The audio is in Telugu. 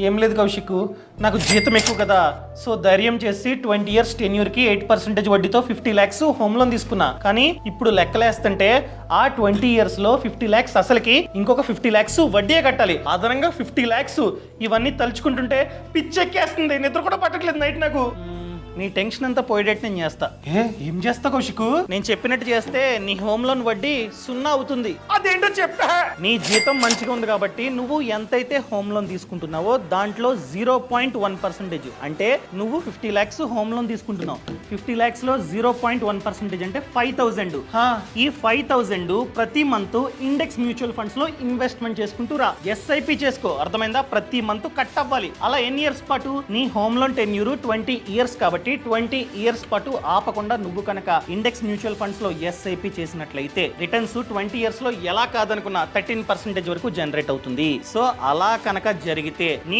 ఏం లేదు కౌశిక్, నాకు జీతం ఎక్కువ కదా, సో ధైర్యం చేసి 20 ఇయర్స్ టెన్యూర్కి 8% వడ్డీతో 50 lakhs హోమ్ లోన్ తీసుకున్నా. కానీ ఇప్పుడు లెక్కలేస్తుంటే ఆ 20 ఇయర్స్లో 50 lakhs అసలుకి, ఇంకొక 50 lakhs వడ్డీయే కట్టాలి, అదనంగా 50 lakhs. ఇవన్నీ తలుచుకుంటుంటే పిచ్చెక్కేస్తుంది, నిద్ర కూడా పట్టట్లేదు నైట్ నాకు. నీ టెన్షన్ అంతా పోయేటట్టు నేను చేస్తా. ఏం చేస్తా కౌశిక్? నేను చెప్పినట్టు చేస్తే నీ హోమ్ లోన్ వడ్డీ 0 అవుతుంది. అదేంటో చెప్పా. నీ జీతం మంచిగా ఉంది కాబట్టి నువ్వు ఎంతైతే హోమ్ లోన్ తీసుకుంటున్నావో దాంట్లో 0.1%, అంటే నువ్వు 50 lakhs హోమ్ లోన్ తీసుకుంటున్నావు. 50 lakhs లో 0.1% అంటే 5,000. ఈ 5,000 ప్రతి మంత్ ఇండెక్స్ మ్యూచువల్ ఫండ్స్ లో ఇన్వెస్ట్మెంట్ చేసుకుంటూ రా. ఎస్ఐపి చేసుకో, అర్థమైందా? ప్రతి మంత్ కట్ అవ్వాలి. అలా ఎన్ని ఇయర్స్ పాటు? నీ హోమ్ లోన్ టెన్యూర్ 20 ఇయర్స్ కాబట్టి 20 ఇయర్స్ పాటు ఆపకుండా నువ్వు కనుక ఇండెక్స్ మ్యూచువల్ ఫండ్స్ లో ఎస్ఐపి చేసినట్లయితే రిటర్న్స్ 20 ఇయర్స్ లో ఎలా కాదనుకున్నా 13% వరకు జనరేట్ అవుతుంది. సో అలా కనుక జరిగితే నీ